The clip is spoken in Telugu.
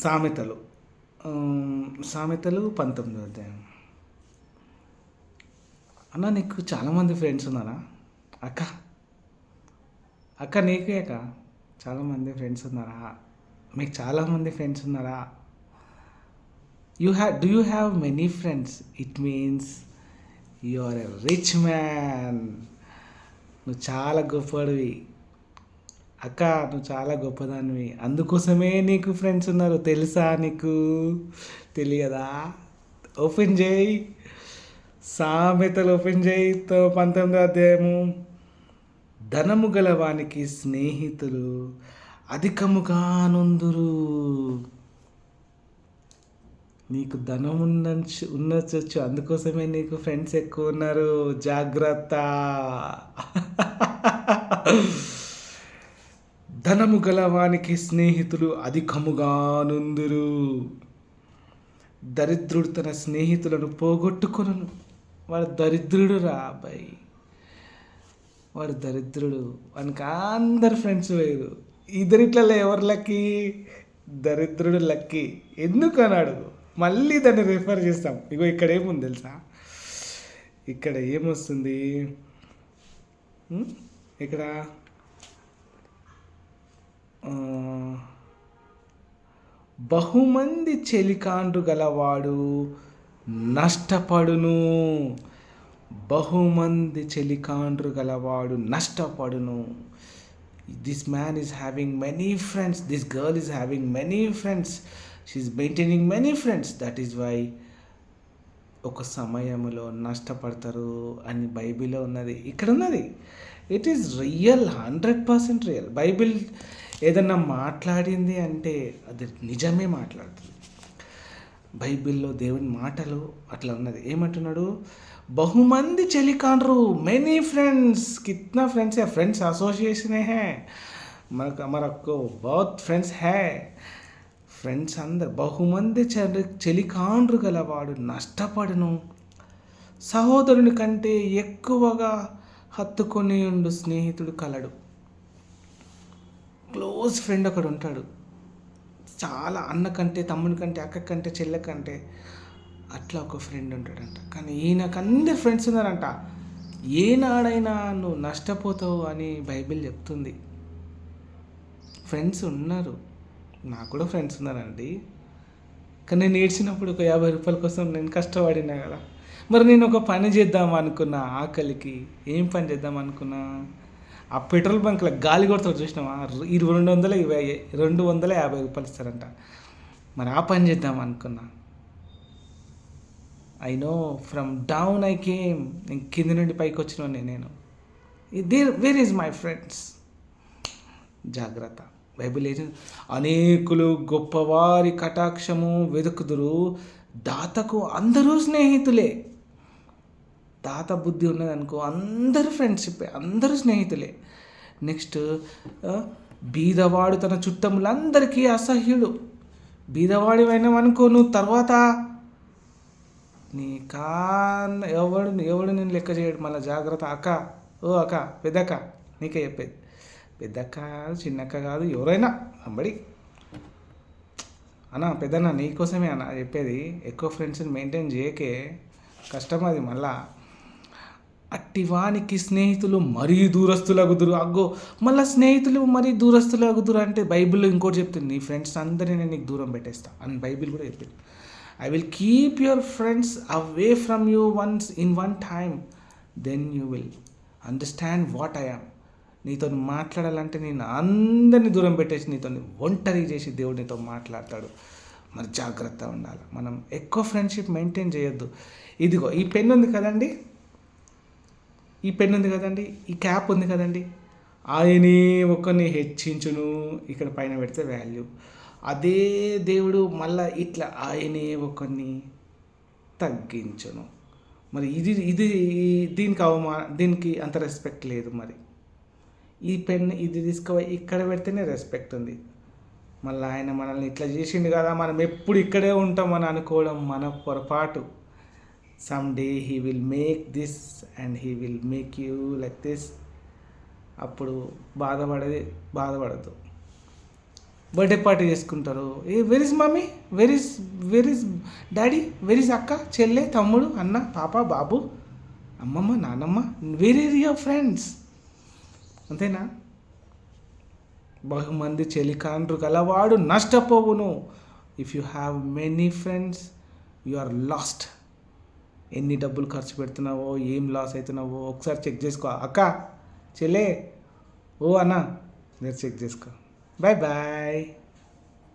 సామెతలు సామెతలు 19వ అధ్యాయం. అన్న నీకు చాలామంది ఫ్రెండ్స్ ఉన్నారా? అక్క అక్క నీకే అక్క చాలామంది ఫ్రెండ్స్ ఉన్నారా? మీకు చాలామంది ఫ్రెండ్స్ ఉన్నారా? Do you have many friends? It means you are a rich man. నువ్వు చాలా గొప్పడివి అక్క, నువ్వు చాలా గొప్పదానివి. అందుకోసమే నీకు ఫ్రెండ్స్ ఉన్నారు. తెలుసా? నీకు తెలియదా? ఓపెన్ చేయి, సామెతలు ఓపెన్ చేయి. 19వ అధ్యాయము. ధనము గలవానికి స్నేహితులు అధికముగా నొందురు. నీకు ధనం ఉండొచ్చు, అందుకోసమే నీకు ఫ్రెండ్స్ ఎక్కువ ఉన్నారు. జాగ్రత్త. ధనము గలవానికి స్నేహితులు అధికముగా నుందురు. దరిద్రుడు తన స్నేహితులను పోగొట్టుకొను. వాడు దరిద్రుడు అబ్బాయి, వాడు దరిద్రుడు. వానికి అందరు ఫ్రెండ్స్ వేరు. ఇద్దరిట్లలో ఎవరు లక్కీ? దరిద్రుడు లక్కీ. ఎందుకు అన్నాడు? మళ్ళీ దాన్ని రిఫర్ చేస్తాం. ఇగో ఇక్కడ ఏముంది తెలుసా? ఇక్కడ ఏమొస్తుంది? ఇక్కడ బహుమంది చెలికాండ్రు గలవాడు నష్టపడును. బహుమంది చెలికాండ్రు గలవాడు నష్టపడును. This man is having many friends, this girl is having many friends, she is maintaining many friends. That is why ఒక సమయంలో నష్టపడతారు అని బైబిల్లో ఉన్నది, ఇక్కడ ఉన్నది. It is real, 100% real. Bible ఏదన్నా మాట్లాడింది అంటే అది నిజమే మాట్లాడుతుంది. బైబిల్లో దేవుని మాటలు అట్లా ఉన్నది. ఏమంటున్నాడు? బహుమంది చెలికాండ్రు, మెనీ ఫ్రెండ్స్. కిतना ఫ్రెండ్స్ है? ఫ్రెండ్స్ అసోసియేషన్ है మనకు बहुत ఫ్రెండ్స్ है. ఫ్రెండ్స్ అందరు. బహుమంది చెలికాండ్రు గలవాడు నష్టపడును. సహోదరుని కంటే ఎక్కువగా హత్తుకొని ఉండు స్నేహితుడు కలడు. క్లోజ్ ఫ్రెండ్ ఒకడు ఉంటాడు. చాలా అన్న కంటే, తమ్ముని కంటే, అక్క కంటే, చెల్లె కంటే అట్లా ఒక ఫ్రెండ్ ఉంటాడంట. కానీ ఈయనకు అందరు ఫ్రెండ్స్ ఉన్నారంట. ఏనాడైనా నువ్వు నష్టపోతావు అని బైబిల్ చెప్తుంది. ఫ్రెండ్స్ ఉన్నారు. నాకు కూడా ఫ్రెండ్స్ ఉన్నారండి. కానీ నేను ఏడ్చినప్పుడు ఒక 50 రూపాయల కోసం నేను కష్టపడినా కదా. మరి నేను ఒక పని చేద్దాం అనుకున్నా, ఆకలికి. ఏం పని చేద్దాం అనుకున్నా? ఆ పెట్రోల్ బంక్లో గాలి కొడతాడు చూసినావా? 250 రూపాయలు ఇస్తారంట. మరి ఆ పని చేద్దాం అనుకున్నా. I know from down I came. నేను కింద నుండి పైకి వచ్చిన నేను. Where is my friends? జాగ్రత్త. బైబిల్ ఏం అనేకులు గొప్పవారి కటాక్షము వెతుకుదురు, దాతకు అందరూ స్నేహితులే. దాత బుద్ధి ఉన్నదనుకో అందరూ ఫ్రెండ్షిప్, అందరూ స్నేహితులే. నెక్స్ట్, బీదవాడు తన చుట్టములందరికీ అసహ్యుడు. బీదవాడి అయినావనుకో నువ్వు తర్వాత నీ ఎవడు నేను లెక్క చేయడు. మళ్ళీ జాగ్రత్త. అక్క, ఓ అక్క, పెద్దక్క, నీకే చెప్పేది. పెద్దక్క కాదు, చిన్నక్క కాదు, ఎవరైనా అంబడి అన్న, పెద్దన్న నీకోసమే అన్న చెప్పేది. ఎక్కువ ఫ్రెండ్స్ని మెయింటైన్ చేయకే, కష్టం అది. మళ్ళా అట్టివానికి స్నేహితులు మరీ దూరస్తులగుదురు. అగ్గో, మళ్ళీ స్నేహితులు మరీ దూరస్తులగుదురు అంటే బైబిల్లో ఇంకోటి చెప్తుంది. నీ ఫ్రెండ్స్ అందరినీ నేను నీకు దూరం పెట్టేస్తా అని బైబిల్ కూడా చెప్పింది. I will keep your friends away from you once in one time, then you will understand what I am. నీతో మాట్లాడాలంటే నేను అందరినీ దూరం పెట్టేసి నీతో ఒంటరి చేసి దేవుడు నీతో మాట్లాడతాడు. మరి జాగ్రత్త ఉండాలి. మనం ఎక్కువ ఫ్రెండ్షిప్ మెయింటైన్ చేయొద్దు. ఇదిగో ఈ పెన్ ఉంది కదండి, ఈ పెన్ ఉంది కదండి, ఈ క్యాప్ ఉంది కదండి, ఆయనే ఒకరిని హెచ్చించును. ఇక్కడ పైన పెడితే వాల్యూ. అదే దేవుడు మళ్ళీ ఇట్లా ఆయనే ఒకరిని తగ్గించును. మరి ఇది దీనికి అంత రెస్పెక్ట్ లేదు. మరి ఈ పెన్ ఇది తీసుకుపోయి ఇక్కడ పెడితేనే రెస్పెక్ట్ ఉంది. మళ్ళీ ఆయన మనల్ని ఇట్లా చేసిండు కదా, మనం ఎప్పుడు ఇక్కడే ఉంటామని అనుకోవడం మన పొరపాటు. Some day he will make this and he will make you like this. అప్పుడు బాధపడద్దు. బర్త్డే పార్టీ చేసుకుంటారు. Where is mummy, where is daddy, where is అక్క, చెల్లె, తమ్ముడు, అన్న, పాప, బాబు, అమ్మమ్మ, నాన్నమ్మ, వేర్ ఆర్ యువర్ ఫ్రెండ్స్? అంతేనా? బహుమంది చెలికాండ్రు గలవాడు నష్టపోవును. If you have many friends you are lost. ఎన్ని డబ్బులు ఖర్చు పెడుతున్నావో, ఏం లాస్ అవుతున్నావో ఒకసారి చెక్ చేసుకో. అక్క, చెల్లె, ఓ అన్న, మీరు చెక్ చేసుకో. Bye bye.